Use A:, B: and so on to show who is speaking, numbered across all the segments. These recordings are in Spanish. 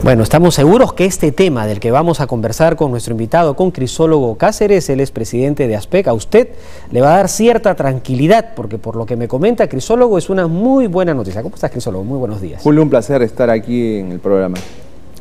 A: Bueno, estamos seguros que este tema del que vamos a conversar con nuestro invitado, con Crisólogo Cáceres, él es presidente de ASPEC, a usted le va a dar cierta tranquilidad, porque por lo que me comenta Crisólogo es una muy buena noticia. ¿Cómo estás, Crisólogo? Muy buenos días.
B: Julio, un placer estar aquí en el programa.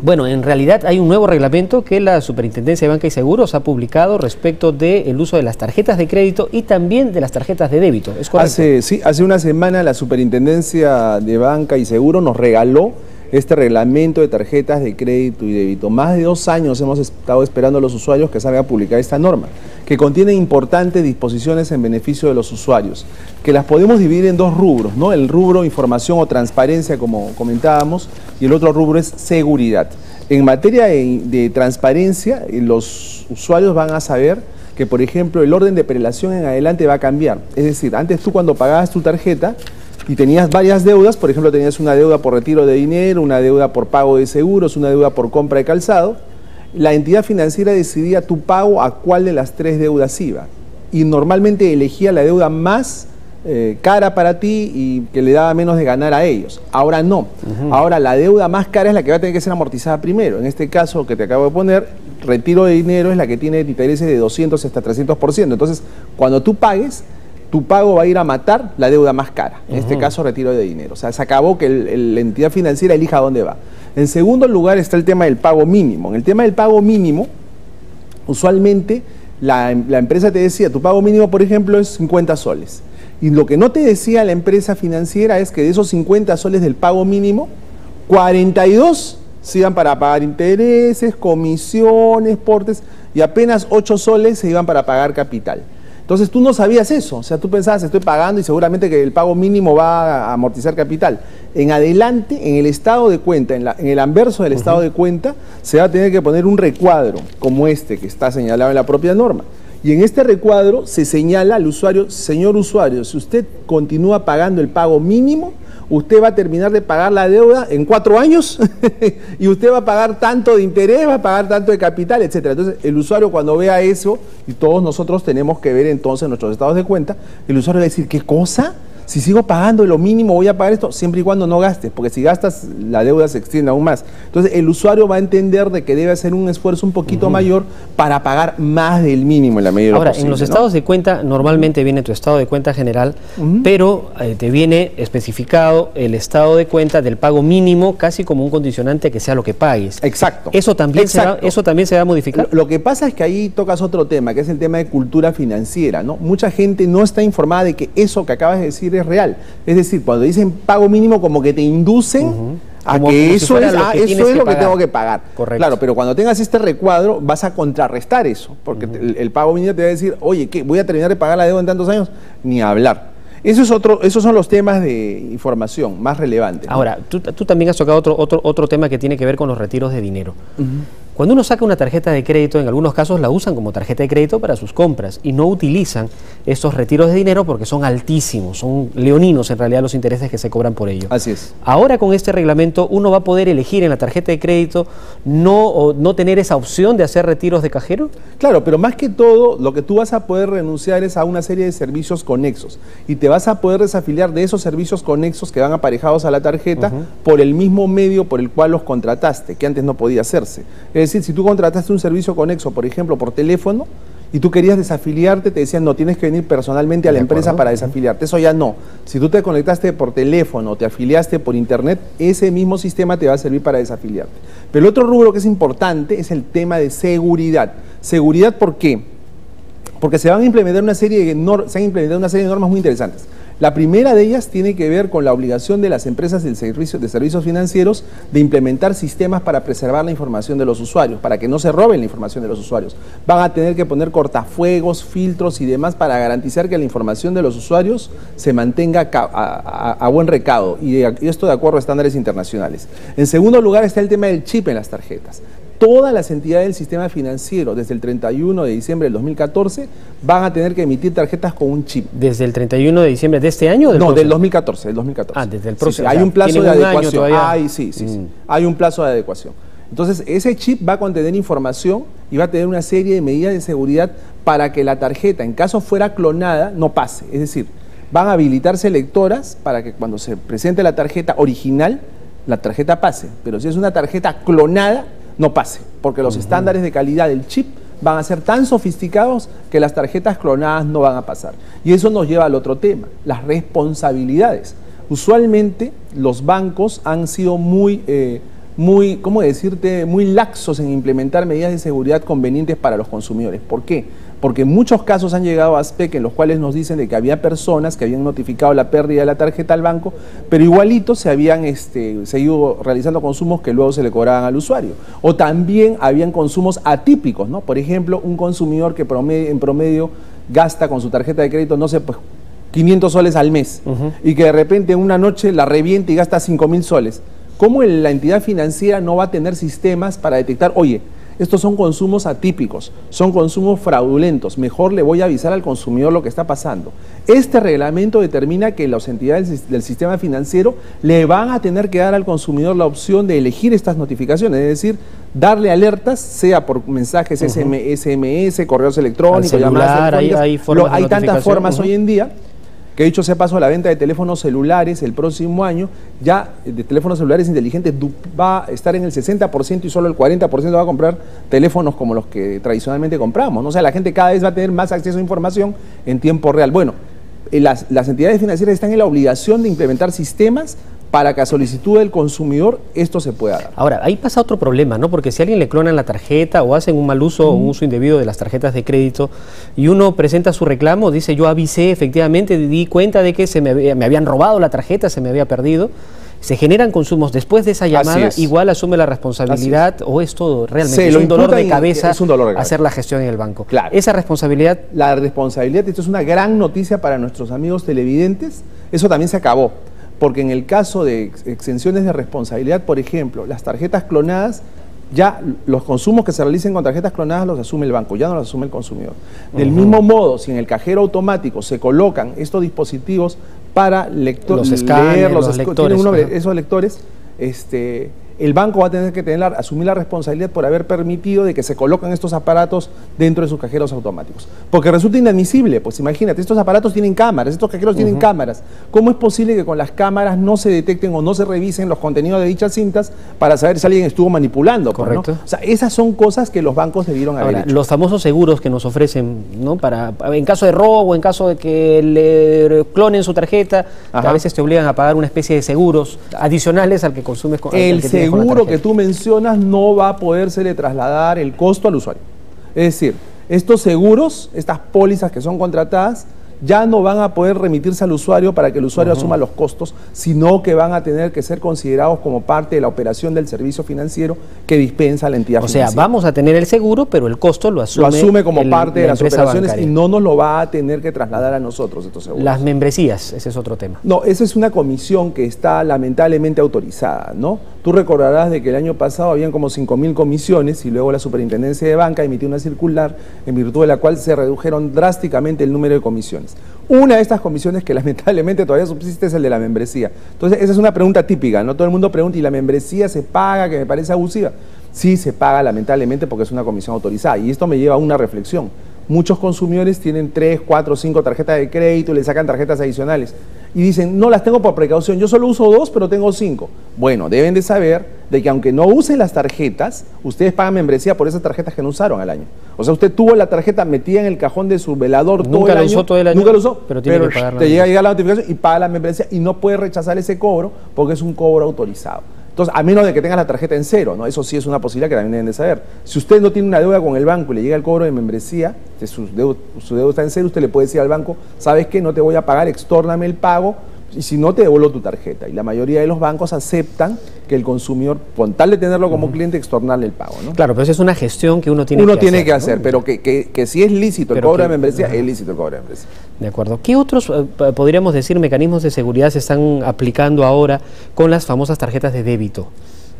A: Bueno, en realidad hay un nuevo reglamento que la Superintendencia de Banca y Seguros ha publicado respecto del uso de las tarjetas de crédito y también de las tarjetas de débito. ¿Es correcto?
B: Hace una semana la Superintendencia de Banca y Seguros nos regaló este reglamento de tarjetas de crédito y débito. Más de 2 años hemos estado esperando a los usuarios que salga a publicar esta norma, que contiene importantes disposiciones en beneficio de los usuarios, que las podemos dividir en 2 rubros, ¿no? El rubro información o transparencia, como comentábamos, y el otro rubro es seguridad. En materia de transparencia, los usuarios van a saber que, por ejemplo, el orden de prelación en adelante va a cambiar. Es decir, antes tú cuando pagabas tu tarjeta y tenías varias deudas, por ejemplo, tenías una deuda por retiro de dinero, una deuda por pago de seguros, una deuda por compra de calzado, la entidad financiera decidía tu pago a cuál de las 3 deudas iba. Y normalmente elegía la deuda más cara para ti y que le daba menos de ganar a ellos. Ahora no. Ahora la deuda más cara es la que va a tener que ser amortizada primero. En este caso que te acabo de poner, retiro de dinero es la que tiene intereses de 200 hasta 300%. Entonces, cuando tú pagues, tu pago va a ir a matar la deuda más cara, en este caso retiro de dinero. O sea, se acabó que la entidad financiera elija dónde va. En segundo lugar está el tema del pago mínimo. En el tema del pago mínimo, usualmente la empresa te decía, tu pago mínimo, por ejemplo, es 50 soles. Y lo que no te decía la empresa financiera es que de esos 50 soles del pago mínimo, 42 se iban para pagar intereses, comisiones, portes, y apenas 8 soles se iban para pagar capital. Entonces tú no sabías eso, o sea, tú pensabas, estoy pagando y seguramente que el pago mínimo va a amortizar capital. En adelante, en el estado de cuenta, en el anverso del estado de cuenta, se va a tener que poner un recuadro como este que está señalado en la propia norma. Y en este recuadro se señala al usuario, señor usuario, si usted continúa pagando el pago mínimo, usted va a terminar de pagar la deuda en 4 años y usted va a pagar tanto de interés, va a pagar tanto de capital, etcétera. Entonces, el usuario cuando vea eso, y todos nosotros tenemos que ver entonces nuestros estados de cuenta, el usuario va a decir, ¿qué cosa? Si sigo pagando lo mínimo, voy a pagar esto, siempre y cuando no gastes, porque si gastas, la deuda se extiende aún más. Entonces, el usuario va a entender de que debe hacer un esfuerzo un poquito mayor para pagar más del mínimo en la medida de lo posible. Ahora,
A: en los estados de cuenta, normalmente viene tu estado de cuenta general, pero te viene especificado el estado de cuenta del pago mínimo, casi como un condicionante que sea lo que pagues.
B: Exacto.
A: ¿Eso también se va a modificar?
B: Lo que pasa es que ahí tocas otro tema, que es el tema de cultura financiera, ¿no? Mucha gente no está informada de que eso que acabas de decir es real. Es decir, cuando dicen pago mínimo, como que te inducen a que eso es lo que tengo que pagar.
A: Correcto.
B: Claro, pero cuando tengas este recuadro vas a contrarrestar eso, porque el pago mínimo te va a decir, oye, ¿qué? ¿Voy a terminar de pagar la deuda en tantos años? Ni hablar. Esos son los temas de información más relevantes, ¿no?
A: Ahora, tú también has tocado otro tema que tiene que ver con los retiros de dinero. Cuando uno saca una tarjeta de crédito, en algunos casos la usan como tarjeta de crédito para sus compras y no utilizan estos retiros de dinero porque son altísimos, son leoninos en realidad los intereses que se cobran por ello.
B: Así es.
A: Ahora con este reglamento uno va a poder elegir en la tarjeta de crédito no tener esa opción de hacer retiros de cajero.
B: Claro, pero más que todo lo que tú vas a poder renunciar es a una serie de servicios conexos y te vas a poder desafiliar de esos servicios conexos que van aparejados a la tarjeta por el mismo medio por el cual los contrataste, que antes no podía hacerse. Es decir, si tú contrataste un servicio conexo, por ejemplo, por teléfono, y tú querías desafiliarte, te decían, no, tienes que venir personalmente a la empresa para desafiliarte. Eso ya no. Si tú te conectaste por teléfono o te afiliaste por internet, ese mismo sistema te va a servir para desafiliarte. Pero el otro rubro que es importante es el tema de seguridad. ¿Seguridad por qué? Porque se van a implementar una serie de normas muy interesantes. La primera de ellas tiene que ver con la obligación de las empresas de servicios financieros de implementar sistemas para preservar la información de los usuarios, para que no se roben la información de los usuarios. Van a tener que poner cortafuegos, filtros y demás para garantizar que la información de los usuarios se mantenga a buen recaudo, y esto de acuerdo a estándares internacionales. En segundo lugar está el tema del chip en las tarjetas. Todas las entidades del sistema financiero desde el 31 de diciembre del 2014 van a tener que emitir tarjetas con un chip.
A: ¿Desde el 31 de diciembre de este año?
B: No, del 2014, del 2014.
A: Ah, desde el próximo.
B: Sí, hay un plazo de adecuación. Sí. Hay un plazo de adecuación. Entonces, ese chip va a contener información y va a tener una serie de medidas de seguridad para que la tarjeta, en caso fuera clonada, no pase. Es decir, van a habilitarse lectoras para que cuando se presente la tarjeta original, la tarjeta pase, pero si es una tarjeta clonada, no pase, porque los estándares de calidad del chip van a ser tan sofisticados que las tarjetas clonadas no van a pasar. Y eso nos lleva al otro tema, las responsabilidades. Usualmente los bancos han sido muy laxos en implementar medidas de seguridad convenientes para los consumidores. ¿Por qué? Porque en muchos casos han llegado a ASPEC en los cuales nos dicen de que había personas que habían notificado la pérdida de la tarjeta al banco, pero igualito se habían seguido realizando consumos que luego se le cobraban al usuario. O también habían consumos atípicos, ¿no? Por ejemplo, un consumidor que en promedio gasta con su tarjeta de crédito, no sé, pues 500 soles al mes, y que de repente en una noche la reviente y gasta 5.000 soles. ¿Cómo la entidad financiera no va a tener sistemas para detectar, oye, estos son consumos atípicos, son consumos fraudulentos, mejor le voy a avisar al consumidor lo que está pasando? Este reglamento determina que las entidades del sistema financiero le van a tener que dar al consumidor la opción de elegir estas notificaciones, es decir, darle alertas, sea por mensajes SMS, correos electrónicos,
A: celular,
B: llamadas telefónicas.
A: hay
B: Tantas formas hoy en día, que dicho sea paso, la venta de teléfonos celulares el próximo año, ya de teléfonos celulares inteligentes va a estar en el 60% y solo el 40% va a comprar teléfonos como los que tradicionalmente compramos, ¿no? O sea, la gente cada vez va a tener más acceso a información en tiempo real. Bueno, las entidades financieras están en la obligación de implementar sistemas para que a solicitud del consumidor esto se pueda dar.
A: Ahora, ahí pasa otro problema, ¿no? Porque si a alguien le clonan la tarjeta o hacen un mal uso o un uso indebido de las tarjetas de crédito y uno presenta su reclamo, dice yo avisé, efectivamente, di cuenta de que me habían robado la tarjeta, se me había perdido, se generan consumos después de esa llamada, igual asume la responsabilidad o es todo realmente, es un dolor de cabeza hacer la gestión en el banco.
B: Claro.
A: Esa responsabilidad...
B: La responsabilidad, esto es una gran noticia para nuestros amigos televidentes, eso también se acabó. Porque en el caso de exenciones de responsabilidad, por ejemplo, las tarjetas clonadas, ya los consumos que se realicen con tarjetas clonadas los asume el banco, ya no los asume el consumidor. Del mismo modo, si en el cajero automático se colocan estos dispositivos para leer
A: los lectores,
B: esos lectores, el banco va a tener que asumir la responsabilidad por haber permitido de que se colocan estos aparatos dentro de sus cajeros automáticos. Porque resulta inadmisible, pues imagínate, estos aparatos tienen cámaras, estos cajeros tienen cámaras. ¿Cómo es posible que con las cámaras no se detecten o no se revisen los contenidos de dichas cintas para saber si alguien estuvo manipulando?
A: Correcto.
B: ¿No? O sea, esas son cosas que los bancos debieron haber hecho.
A: Los famosos seguros que nos ofrecen, ¿no? En caso de robo, en caso de que le clonen su tarjeta, que a veces te obligan a pagar una especie de seguros adicionales al que consumes con
B: el seguro que tú mencionas no va a podérsele trasladar el costo al usuario. Es decir, estos seguros, estas pólizas que son contratadas, ya no van a poder remitirse al usuario para que el usuario asuma los costos, sino que van a tener que ser considerados como parte de la operación del servicio financiero que dispensa la entidad financiera.
A: O sea, vamos a tener el seguro, pero el costo lo asume
B: como parte de las operaciones
A: bancaria.
B: Y no nos lo va a tener que trasladar a nosotros estos seguros.
A: Las membresías, ese es otro tema.
B: No, esa es una comisión que está lamentablemente autorizada, ¿no? Tú recordarás de que el año pasado habían como 5.000 comisiones y luego la Superintendencia de Banca emitió una circular en virtud de la cual se redujeron drásticamente el número de comisiones. Una de estas comisiones que lamentablemente todavía subsiste es el de la membresía. Entonces esa es una pregunta típica, ¿no? Todo el mundo pregunta, ¿y la membresía se paga, que me parece abusiva? Sí, se paga lamentablemente porque es una comisión autorizada y esto me lleva a una reflexión. Muchos consumidores tienen 3, 4, 5 tarjetas de crédito y le sacan tarjetas adicionales y dicen, no las tengo por precaución, yo solo uso 2 pero tengo 5. Bueno, deben de saber de que aunque no usen las tarjetas, ustedes pagan membresía por esas tarjetas que no usaron al año. O sea, usted tuvo la tarjeta metida en el cajón de su velador todo el año, nunca lo usó, pero tiene que pagar te llega la notificación y paga la membresía y no puede rechazar ese cobro porque es un cobro autorizado. Entonces, a menos de que tenga la tarjeta en cero, ¿no? Eso sí es una posibilidad que también deben de saber. Si usted no tiene una deuda con el banco y le llega el cobro de membresía, que su deuda está en cero, usted le puede decir al banco, ¿sabes qué? No te voy a pagar, extórname el pago, y si no te devuelvo tu tarjeta. Y la mayoría de los bancos aceptan que el consumidor, con tal de tenerlo como cliente, extornarle el pago, ¿no?
A: Claro, pero esa es una gestión que uno tiene que hacer, ¿no?
B: Pero que si es lícito el cobro de membresía, es lícito el cobro de membresía.
A: De acuerdo. ¿Qué otros, podríamos decir, mecanismos de seguridad se están aplicando ahora con las famosas tarjetas de débito?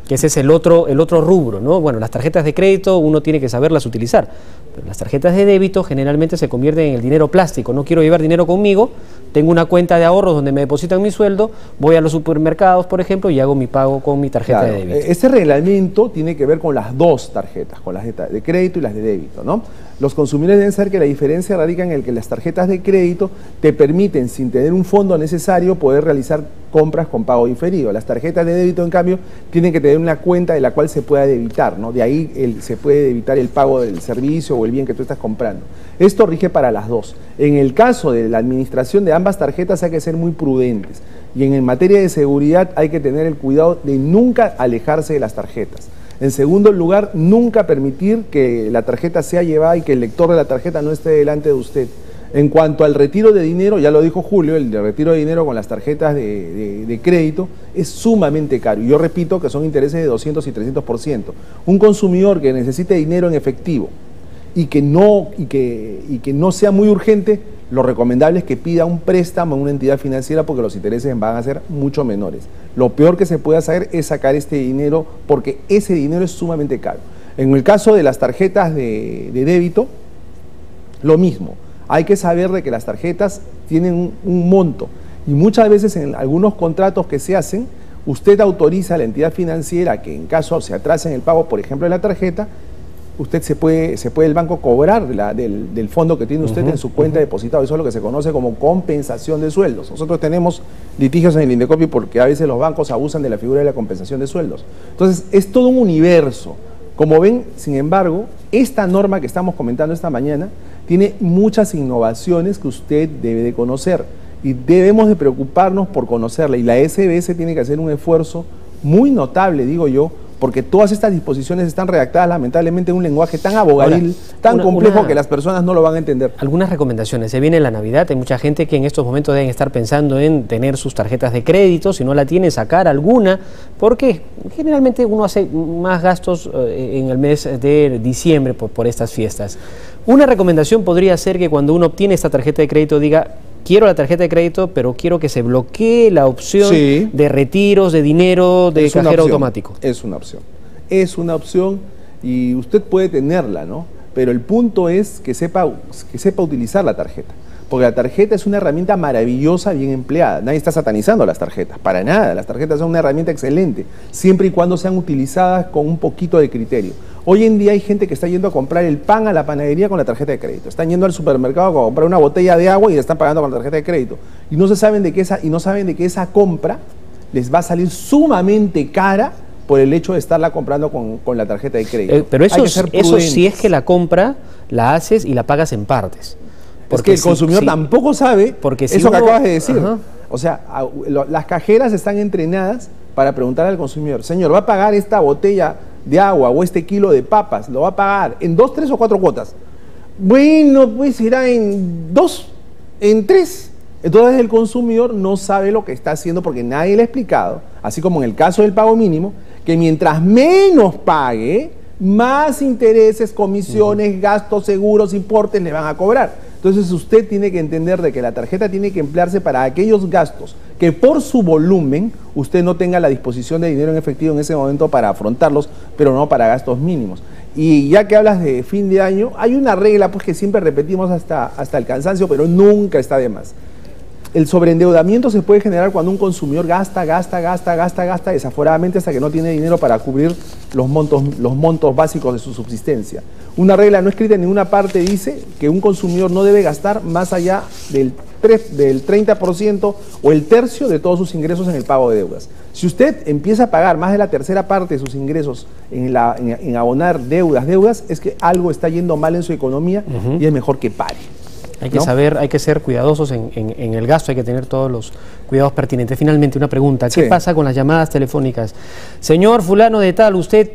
A: Que ese es el otro rubro, ¿no? Bueno, las tarjetas de crédito uno tiene que saberlas utilizar, pero las tarjetas de débito generalmente se convierten en el dinero plástico. No quiero llevar dinero conmigo, tengo una cuenta de ahorros donde me depositan mi sueldo, voy a los supermercados, por ejemplo, y hago mi pago con mi tarjeta de débito.
B: Este reglamento tiene que ver con las dos tarjetas, con las de crédito y las de débito, ¿no? Los consumidores deben saber que la diferencia radica en el que las tarjetas de crédito te permiten, sin tener un fondo necesario, poder realizar compras con pago diferido. Las tarjetas de débito, en cambio, tienen que tener una cuenta de la cual se pueda debitar, ¿no? De ahí se puede debitar el pago del servicio o el bien que tú estás comprando. Esto rige para las dos. En el caso de la administración de ambas tarjetas hay que ser muy prudentes. Y en materia de seguridad hay que tener el cuidado de nunca alejarse de las tarjetas. En segundo lugar, nunca permitir que la tarjeta sea llevada y que el lector de la tarjeta no esté delante de usted. En cuanto al retiro de dinero, ya lo dijo Julio, el retiro de dinero con las tarjetas de crédito es sumamente caro. Y yo repito que son intereses de 200 y 300%. Un consumidor que necesite dinero en efectivo y que no sea muy urgente, lo recomendable es que pida un préstamo a una entidad financiera porque los intereses van a ser mucho menores. Lo peor que se puede hacer es sacar este dinero porque ese dinero es sumamente caro. En el caso de las tarjetas de débito, lo mismo. Hay que saber de que las tarjetas tienen un monto y muchas veces en algunos contratos que se hacen, usted autoriza a la entidad financiera que en caso se atrase en el pago, por ejemplo, de la tarjeta, usted se puede el banco cobrar del fondo que tiene usted en su cuenta depositado. Eso es lo que se conoce como compensación de sueldos. Nosotros tenemos litigios en el Indecopi porque a veces los bancos abusan de la figura de la compensación de sueldos. Entonces, es todo un universo. Como ven, sin embargo, esta norma que estamos comentando esta mañana tiene muchas innovaciones que usted debe de conocer y debemos de preocuparnos por conocerla. Y la SBS tiene que hacer un esfuerzo muy notable, digo yo, porque todas estas disposiciones están redactadas lamentablemente en un lenguaje tan abogadil, tan complejo que las personas no lo van a entender.
A: Algunas recomendaciones. Se viene la Navidad, hay mucha gente que en estos momentos deben estar pensando en tener sus tarjetas de crédito, si no la tiene, sacar alguna, porque generalmente uno hace más gastos en el mes de diciembre por estas fiestas. Una recomendación podría ser que cuando uno obtiene esta tarjeta de crédito diga: quiero la tarjeta de crédito, pero quiero que se bloquee la opción de retiros de dinero de cajero automático.
B: Es una opción y usted puede tenerla, ¿no? Pero el punto es que sepa utilizar la tarjeta. Porque la tarjeta es una herramienta maravillosa, bien empleada. Nadie está satanizando las tarjetas, para nada. Las tarjetas son una herramienta excelente, siempre y cuando sean utilizadas con un poquito de criterio. Hoy en día hay gente que está yendo a comprar el pan a la panadería con la tarjeta de crédito. Están yendo al supermercado a comprar una botella de agua y la están pagando con la tarjeta de crédito. Y no saben de que esa compra les va a salir sumamente cara por el hecho de estarla comprando con la tarjeta de crédito.
A: Pero eso sí es que la compra la haces y la pagas en partes.
B: Porque el consumidor tampoco sabe eso que acabas de decir. O sea, las cajeras están entrenadas para preguntar al consumidor: señor, ¿va a pagar esta botella de agua o este kilo de papas? ¿Lo va a pagar en 2, 3 o 4 cuotas? Bueno, pues será en 2, en 3. Entonces el consumidor no sabe lo que está haciendo porque nadie le ha explicado, así como en el caso del pago mínimo, que mientras menos pague, más intereses, comisiones, gastos, seguros, importes le van a cobrar. Entonces usted tiene que entender de que la tarjeta tiene que emplearse para aquellos gastos que por su volumen usted no tenga la disposición de dinero en efectivo en ese momento para afrontarlos, pero no para gastos mínimos. Y ya que hablas de fin de año, hay una regla pues que siempre repetimos hasta el cansancio, pero nunca está de más. El sobreendeudamiento se puede generar cuando un consumidor gasta desaforadamente hasta que no tiene dinero para cubrir los montos básicos de su subsistencia. Una regla no escrita en ninguna parte dice que un consumidor no debe gastar más allá del 30% o el tercio de todos sus ingresos en el pago de deudas. Si usted empieza a pagar más de la tercera parte de sus ingresos en abonar deudas, es que algo está yendo mal en su economía y es mejor que pare.
A: Hay que saber, hay que ser cuidadosos en el gasto, hay que tener todos los cuidados pertinentes. Finalmente, una pregunta: ¿qué pasa con las llamadas telefónicas? Señor fulano de tal, usted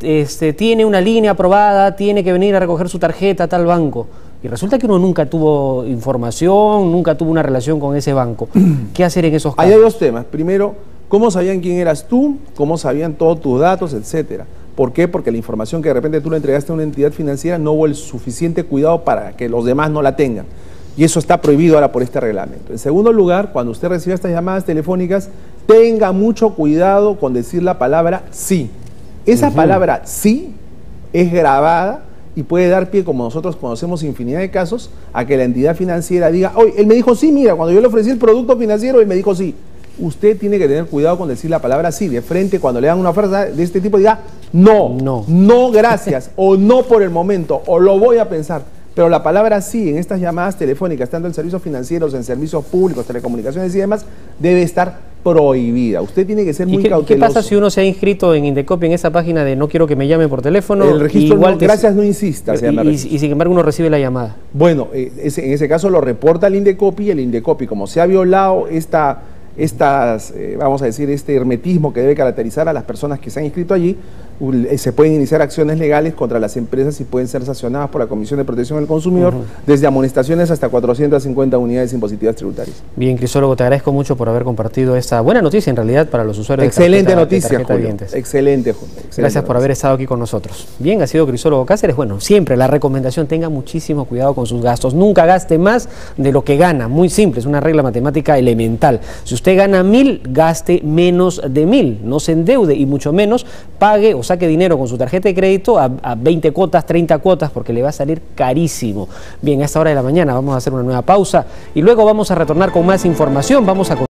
A: tiene una línea aprobada, tiene que venir a recoger su tarjeta a tal banco. Y resulta que uno nunca tuvo información, nunca tuvo una relación con ese banco. ¿Qué hacer en esos casos?
B: Hay dos temas. Primero, ¿cómo sabían quién eras tú? ¿Cómo sabían todos tus datos, etcétera? ¿Por qué? Porque la información que de repente tú le entregaste a una entidad financiera no hubo el suficiente cuidado para que los demás no la tengan. Y eso está prohibido ahora por este reglamento. En segundo lugar, cuando usted reciba estas llamadas telefónicas, tenga mucho cuidado con decir la palabra sí. Esa palabra sí es grabada y puede dar pie, como nosotros conocemos infinidad de casos, a que la entidad financiera diga: oye, él me dijo sí, mira, cuando yo le ofrecí el producto financiero, él me dijo sí. Usted tiene que tener cuidado con decir la palabra sí. De frente, cuando le dan una oferta de este tipo, diga no, no gracias, o no por el momento, o lo voy a pensar. pero la palabra sí en estas llamadas telefónicas, tanto en servicios financieros, en servicios públicos, telecomunicaciones y demás, debe estar prohibida. Usted tiene que ser muy cauteloso.
A: ¿Qué pasa si uno se ha inscrito en Indecopi en esa página de no quiero que me llamen por teléfono?
B: El registro, igual gracias, no insista.
A: Y sin embargo uno recibe la llamada.
B: Bueno, en ese caso lo reporta el Indecopi, y el Indecopi, como se ha violado vamos a decir, este hermetismo que debe caracterizar a las personas que se han inscrito allí, se pueden iniciar acciones legales contra las empresas y pueden ser sancionadas por la Comisión de Protección del Consumidor, desde amonestaciones hasta 450 unidades impositivas tributarias. Bien, Crisólogo, te agradezco mucho por haber compartido esta buena noticia en realidad para los usuarios. Excelente noticia, Julio. Excelente, Julio. Gracias por haber estado aquí con nosotros. Bien, ha sido Crisólogo Cáceres. Bueno, siempre la recomendación, tenga muchísimo cuidado con sus gastos. Nunca gaste más de lo que gana. Muy simple, es una regla matemática elemental. Si usted gana 1.000, gaste menos de 1.000. No se endeude y mucho menos pague o saque dinero con su tarjeta de crédito a 20 cuotas, 30 cuotas, porque le va a salir carísimo. Bien, a esta hora de la mañana vamos a hacer una nueva pausa y luego vamos a retornar con más información. Vamos a